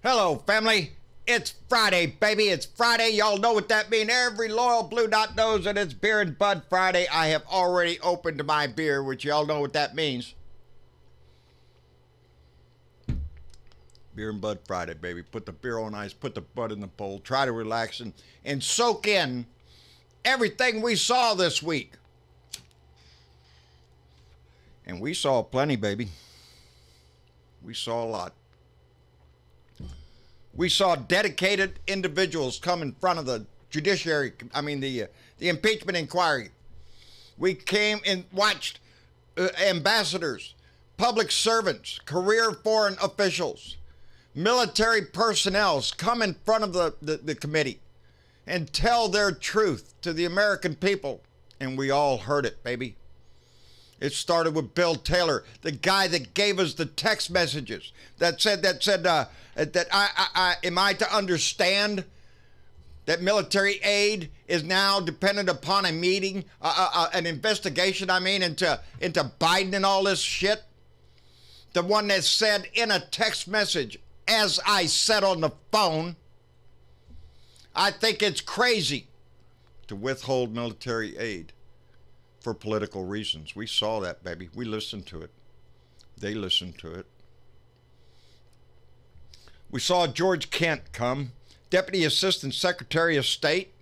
Hello, family. It's Friday, baby. It's Friday. Y'all know what that means. Every loyal Blue Dot knows that it's Beer and Bud Friday. I have already opened my beer, which y'all know what that means. Beer and Bud Friday, baby. Put the beer on ice, put the bud in the bowl, try to relax and soak in everything we saw this week. And we saw plenty, baby. We saw a lot. We saw dedicated individuals come in front of the the impeachment inquiry. We came and watched ambassadors, public servants, career foreign officials, military personnel come in front of the committee and tell their truth to the American people. And we all heard it, baby. It started with Bill Taylor, the guy that gave us the text messages that said am I to understand that military aid is now dependent upon a meeting, an investigation, into Biden and all this shit? The one that said in a text message, as I said on the phone, I think it's crazy to withhold military aid for political reasons. We saw that, baby. We listened to it. They listened to it. We saw George Kent come, Deputy Assistant Secretary of State,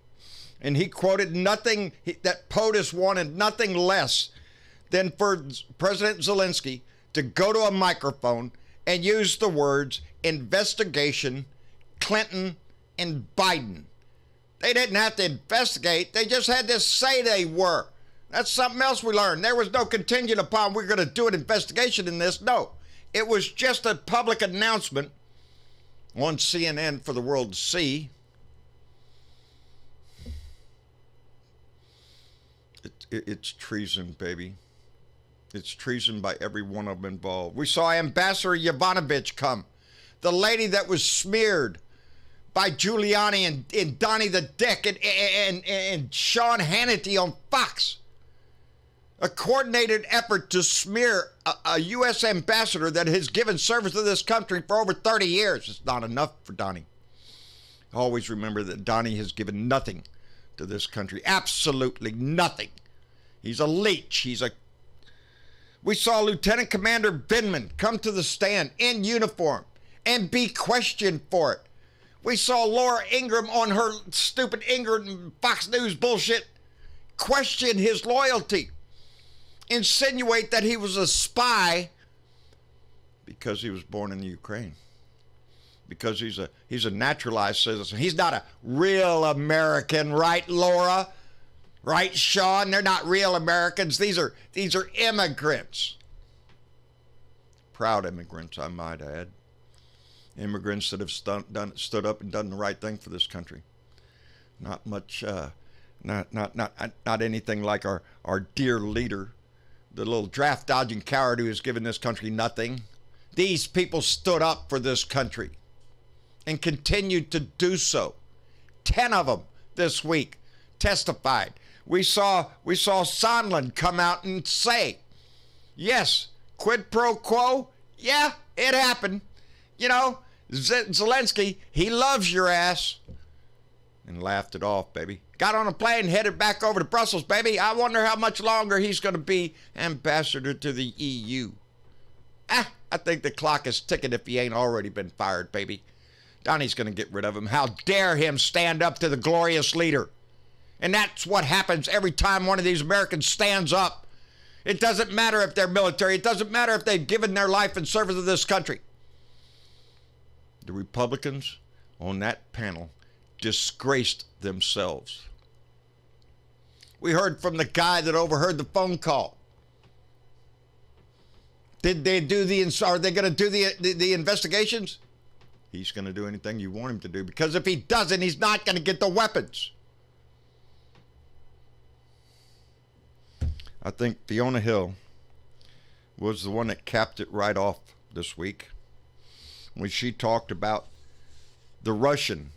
and he quoted nothing, that POTUS wanted nothing less than for President Zelensky to go to a microphone and use the words investigation, Clinton, and Biden. They didn't have to investigate. They just had to say they were. That's something else we learned. There was no contingent upon we're going to do an investigation in this. No, it was just a public announcement on CNN for the world to see. It's treason, baby. It's treason by every one of them involved. We saw Ambassador Yovanovitch come, the lady that was smeared by Giuliani and Donnie the Dick and Sean Hannity on Fox. A coordinated effort to smear a U.S. ambassador that has given service to this country for over 30 years. It's not enough for Donnie. Always remember that Donnie has given nothing to this country. Absolutely nothing. He's a leech. We saw Lieutenant Commander Vindman come to the stand in uniform and be questioned for it. We saw Laura Ingraham on her stupid Ingraham Fox News bullshit question his loyalty. Insinuate that he was a spy because he was born in the Ukraine, because he's a naturalized citizen. He's not a real American, right, Laura? Right, Sean? They're not real Americans. These are immigrants. Proud immigrants, I might add. Immigrants that have stood up and done the right thing for this country. Not much, not anything like our dear leader, the little draft-dodging coward who has given this country nothing. These people stood up for this country and continued to do so. 10 of them this week testified. We saw Sondland come out and say, yes, quid pro quo, yeah, it happened. You know, Zelensky, he loves your ass. And laughed it off, baby. Got on a plane, headed back over to Brussels, baby. I wonder how much longer he's going to be ambassador to the EU. I think the clock is ticking if he ain't already been fired, baby. Donnie's going to get rid of him. How dare him stand up to the glorious leader? And that's what happens every time one of these Americans stands up. It doesn't matter if they're military. It doesn't matter if they've given their life in service of this country. The Republicans on that panel disgraced themselves. We heard from the guy that overheard the phone call. Are they going to do the investigations? He's going to do anything you want him to do, because if he doesn't, he's not going to get the weapons. I think Fiona Hill was the one that capped it right off this week when she talked about the Russian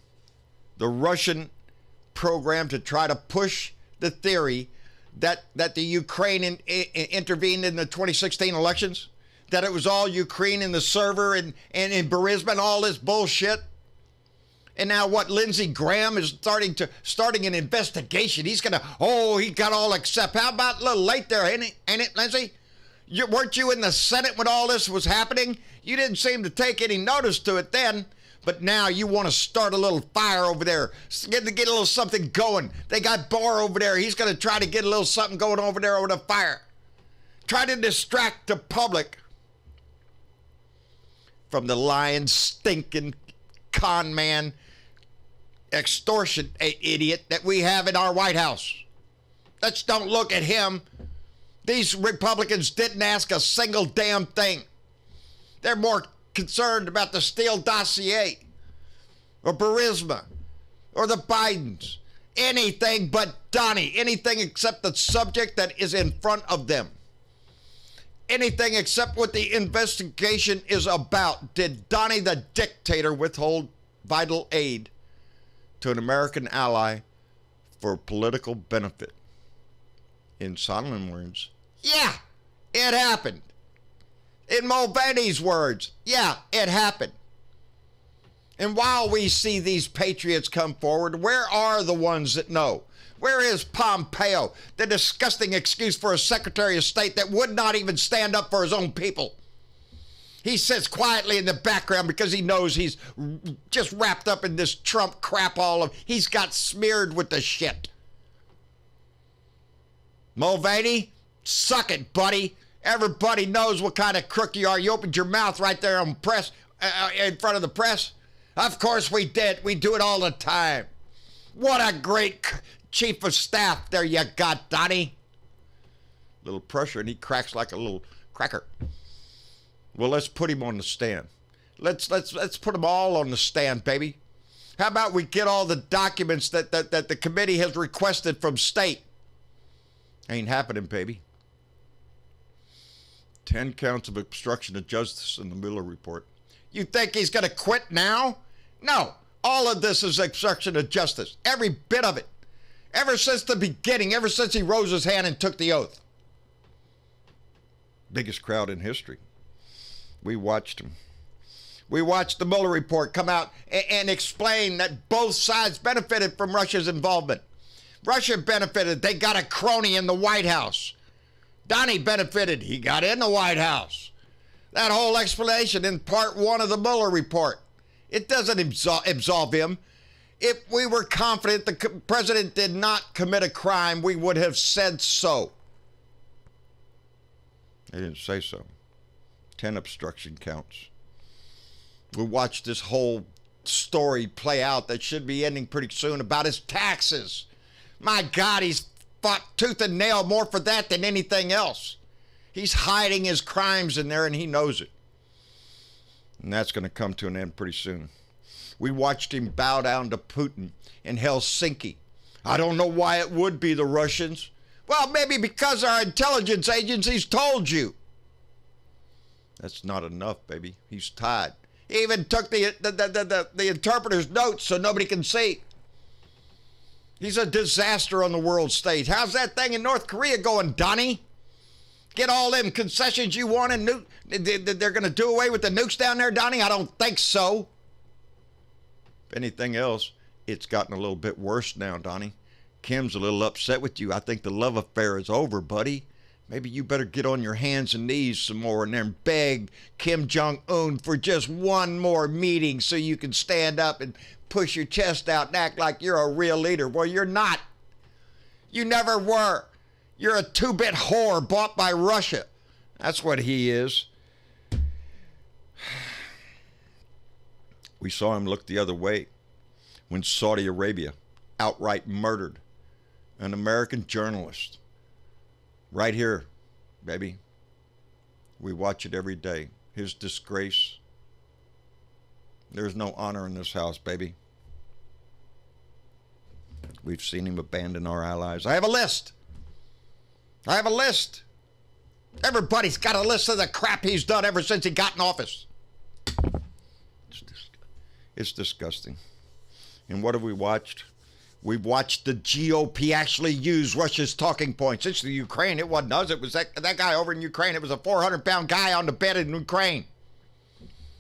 program to try to push the theory that the Ukraine intervened in the 2016 elections. that it was all Ukraine and the server and in Burisma and all this bullshit. And now what? Lindsey Graham is starting an investigation. He's gonna, he got all accept. How about a little late there, ain't it, Lindsey? Weren't you in the Senate when all this was happening? You didn't seem to take any notice to it then, but now you want to start a little fire over there, get a little something going. They got Barr over there. He's gonna try to get a little something going over there over the fire. Try to distract the public from the lying, stinking con man, extortion idiot that we have in our White House. Let's don't look at him. These Republicans didn't ask a single damn thing. They're more concerned about the Steele dossier or Burisma or the Bidens. Anything but Donnie. Anything except the subject that is in front of them. Anything except what the investigation is about. Did Donnie the dictator withhold vital aid to an American ally for political benefit? In Sondland's words, yeah, it happened. In Mulvaney's words, yeah, it happened. And while we see these patriots come forward, where are the ones that know? Where is Pompeo, the disgusting excuse for a Secretary of State that would not even stand up for his own people? He sits quietly in the background because he knows he's just wrapped up in this Trump crap he's got smeared with the shit. Mulvaney, suck it, buddy. Everybody knows what kind of crook you are. You opened your mouth right there on press, in front of the press. Of course we did. We do it all the time. What a great chief of staff there you got, Donnie. Little pressure and he cracks like a little cracker. Well, let's put him on the stand. Let's put them all on the stand, baby. How about we get all the documents that the committee has requested from state? Ain't happening, baby. 10 counts of obstruction of justice in the Mueller report. You think he's going to quit now? No. All of this is obstruction of justice. Every bit of it. Ever since the beginning, ever since he rose his hand and took the oath. Biggest crowd in history. We watched him. We watched the Mueller report come out and explain that both sides benefited from Russia's involvement. Russia benefited. They got a crony in the White House. Donnie benefited. He got in the White House. That whole explanation in part 1 of the Mueller report. It doesn't absolve him. If we were confident the president did not commit a crime, we would have said so. They didn't say so. 10 obstruction counts. We watched this whole story play out that should be ending pretty soon about his taxes. My God, he's fought tooth and nail more for that than anything else. He's hiding his crimes in there and he knows it. And that's going to come to an end pretty soon. We watched him bow down to Putin in Helsinki. I don't know why it would be the Russians. Well, maybe because our intelligence agencies told you. That's not enough, baby. He's tied. He even took the interpreter's notes so nobody can see. He's a disaster on the world stage. How's that thing in North Korea going, Donnie? Get all them concessions you want and they're going to do away with the nukes down there, Donnie? I don't think so. If anything else, it's gotten a little bit worse now, Donnie. Kim's a little upset with you. I think the love affair is over, buddy. Maybe you better get on your hands and knees some more and then beg Kim Jong-un for just one more meeting so you can stand up and push your chest out and act like you're a real leader. Well, you're not. You never were. You're a two-bit whore bought by Russia. That's what he is. We saw him look the other way when Saudi Arabia outright murdered an American journalist. Right here, baby. We watch it every day. His disgrace. There's no honor in this house, baby. We've seen him abandon our allies. I have a list. Everybody's got a list of the crap he's done ever since he got in office. It's disgusting. And what have we watched? We've watched the GOP actually use Russia's talking points. It's the Ukraine. It wasn't us. It was that guy over in Ukraine. It was a 400-pound guy on the bed in Ukraine.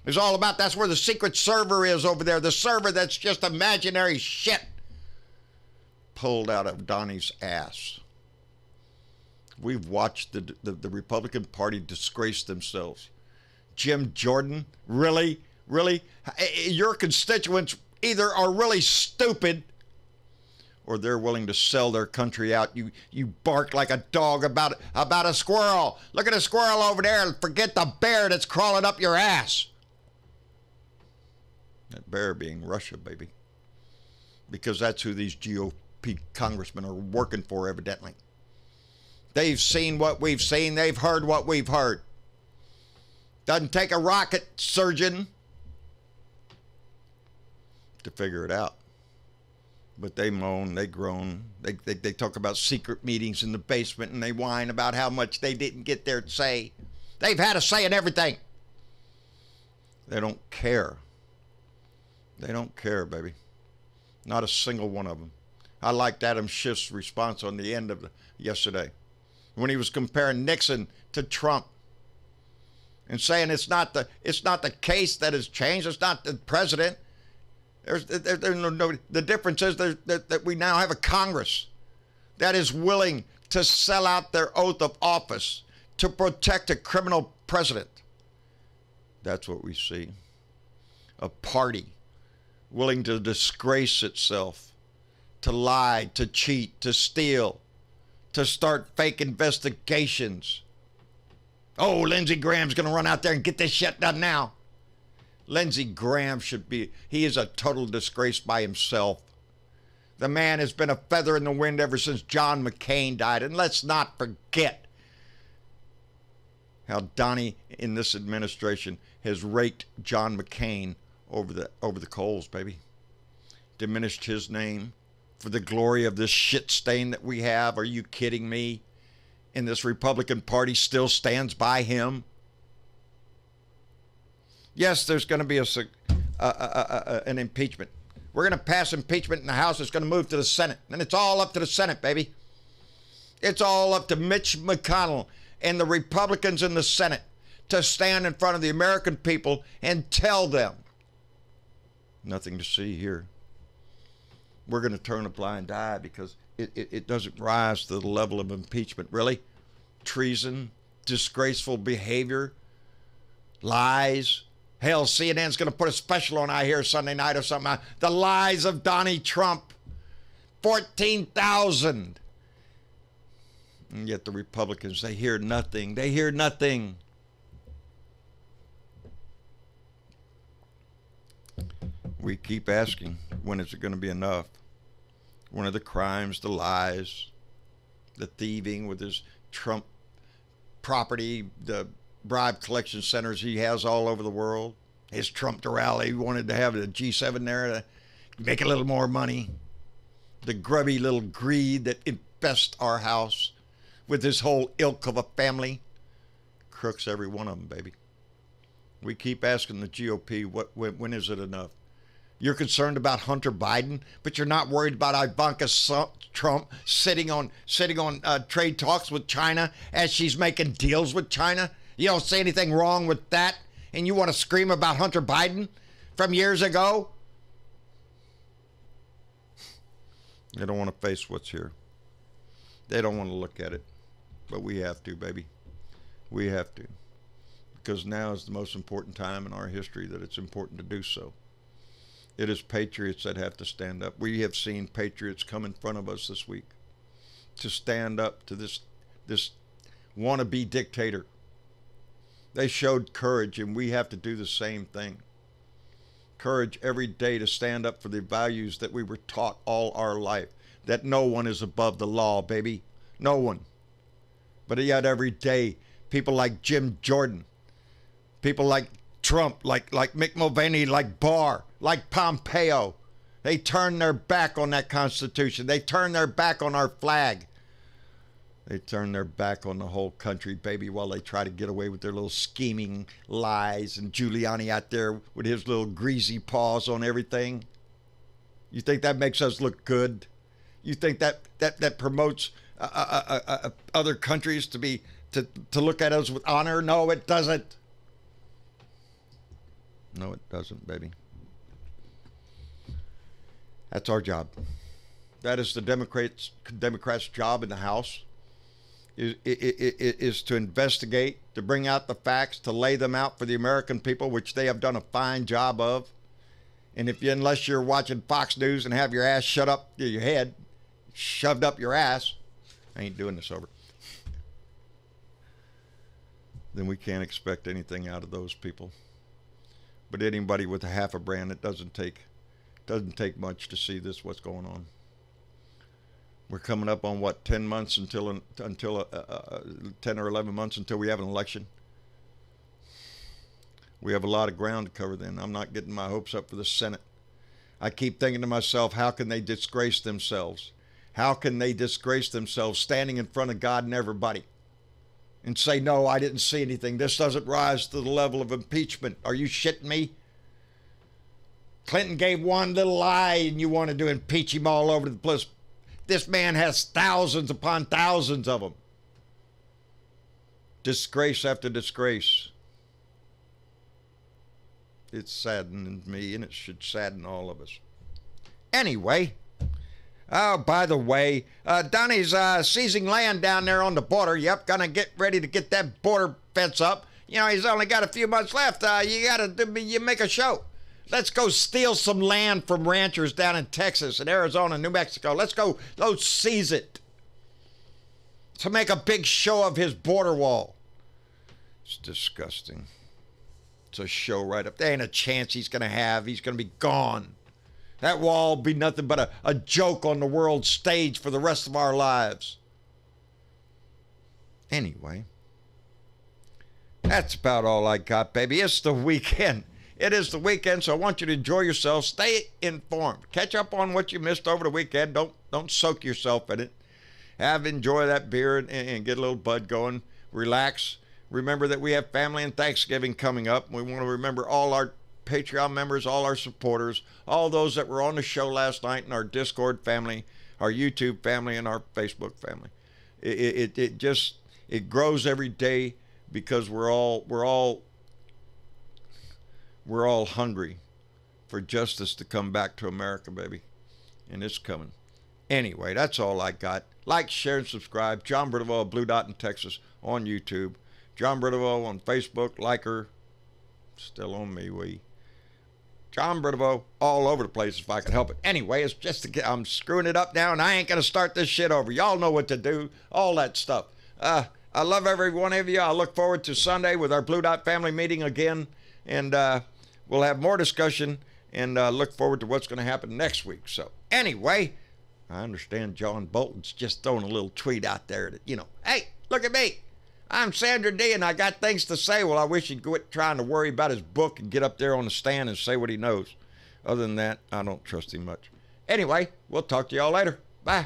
It's all about, that's where the secret server is over there. The server that's just imaginary shit pulled out of Donnie's ass. We've watched the Republican Party disgrace themselves. Jim Jordan, really? Really? Your constituents either are really stupid or they're willing to sell their country out. You bark like a dog about a squirrel. Look at a squirrel over there and forget the bear that's crawling up your ass. That bear being Russia, baby. Because that's who these GOP congressmen are working for, evidently. They've seen what we've seen. They've heard what we've heard. Doesn't take a rocket surgeon to figure it out. But they moan, they groan, they talk about secret meetings in the basement, and they whine about how much they didn't get their say. They've had a say in everything. They don't care. They don't care, baby. Not a single one of them. I liked Adam Schiff's response on the end of yesterday when he was comparing Nixon to Trump and saying it's not the case that has changed. It's not the president. The difference is that we now have a Congress that is willing to sell out their oath of office to protect a criminal president. That's what we see. A party willing to disgrace itself, to lie, to cheat, to steal, to start fake investigations. Oh, Lindsey Graham's going to run out there and get this shit done now. Lindsey Graham he is a total disgrace by himself. The man has been a feather in the wind ever since John McCain died. And let's not forget how Donnie in this administration has raked John McCain over the coals, baby. Diminished his name for the glory of this shit stain that we have. Are you kidding me? And this Republican Party still stands by him. Yes, there's going to be an impeachment. We're going to pass impeachment in the House. It's going to move to the Senate. And it's all up to the Senate, baby. It's all up to Mitch McConnell and the Republicans in the Senate to stand in front of the American people and tell them, nothing to see here. We're going to turn a blind eye because it doesn't rise to the level of impeachment. Really? Treason, disgraceful behavior, lies. Hell, CNN's going to put a special on, I hear, Sunday night or something. The lies of Donnie Trump. 14,000. And yet the Republicans, they hear nothing. They hear nothing. We keep asking, when is it going to be enough? One of the crimes, the lies, the thieving with his Trump property, the bribe collection centers he has all over the world. His Trump rally, he wanted to have the G7 there to make a little more money. The grubby little greed that infests our house with his whole ilk of a family. Crooks, every one of them, baby. We keep asking the GOP, when is it enough? You're concerned about Hunter Biden, but you're not worried about Ivanka Trump sitting on trade talks with China as she's making deals with China. You don't see anything wrong with that, and you want to scream about Hunter Biden from years ago? They don't want to face what's here. They don't want to look at it, but we have to, baby. We have to, because now is the most important time in our history that it's important to do so. It is patriots that have to stand up. We have seen patriots come in front of us this week to stand up to this wannabe dictator. They showed courage, and we have to do the same thing. Courage every day to stand up for the values that we were taught all our life, that no one is above the law, baby. No one. But yet every day, people like Jim Jordan, people like Trump, like Mick Mulvaney, like Barr, like Pompeo, they turn their back on that Constitution. They turn their back on our flag. They turn their back on the whole country, baby, while they try to get away with their little scheming lies, and Giuliani out there with his little greasy paws on everything. You think that makes us look good? You think that promotes other countries to look at us with honor? No, it doesn't. No, it doesn't, baby. That's our job. That is the Democrats' job in the House. Is to investigate, to bring out the facts, to lay them out for the American people, which they have done a fine job of. And unless you're watching Fox News and have your ass shut up to your head, shoved up your ass, I ain't doing this over, then we can't expect anything out of those people. But anybody with a half a brand, it doesn't take much to see what's going on. We're coming up on 10 months until 10 or 11 months until we have an election. We have a lot of ground to cover then. I'm not getting my hopes up for the Senate. I keep thinking to myself, how can they disgrace themselves? How can they disgrace themselves standing in front of God and everybody and say, no, I didn't see anything. This doesn't rise to the level of impeachment. Are you shitting me? Clinton gave one little lie and you wanted to impeach him all over the place. This man has thousands upon thousands of them. Disgrace after disgrace. It saddened me, and it should sadden all of us. Anyway, oh, by the way, Donnie's seizing land down there on the border. Yep, gonna get ready to get that border fence up. You know, he's only got a few months left. You make a show. Let's go steal some land from ranchers down in Texas and Arizona, New Mexico. Let's seize it. To make a big show of his border wall. It's disgusting. It's a show right up. There ain't a chance he's going to have. He's going to be gone. That wall will be nothing but a joke on the world stage for the rest of our lives. Anyway, that's about all I got, baby. It's the weekend. It is the weekend, so I want you to enjoy yourself. Stay informed. Catch up on what you missed over the weekend. Don't soak yourself in it. Enjoy that beer and get a little bud going. Relax. Remember that we have family and Thanksgiving coming up. We want to remember all our Patreon members, all our supporters, all those that were on the show last night in our Discord family, our YouTube family, and our Facebook family. It grows every day because we're all hungry for justice to come back to America, baby. And it's coming. Anyway, that's all I got. Like, share, and subscribe. John Bridwell, Blue Dot in Texas on YouTube. John Bridwell on Facebook. Like her. Still on me, John Bridwell all over the place if I could help it. Anyway, it's just I'm screwing it up now, and I ain't going to start this shit over. Y'all know what to do. All that stuff. I love every one of you. I look forward to Sunday with our Blue Dot family meeting again. And we'll have more discussion and look forward to what's going to happen next week. So anyway, I understand John Bolton's just throwing a little tweet out there that, hey, look at me. I'm Sandra D, and I got things to say. Well, I wish he'd quit trying to worry about his book and get up there on the stand and say what he knows. Other than that, I don't trust him much. Anyway, we'll talk to y'all later. Bye.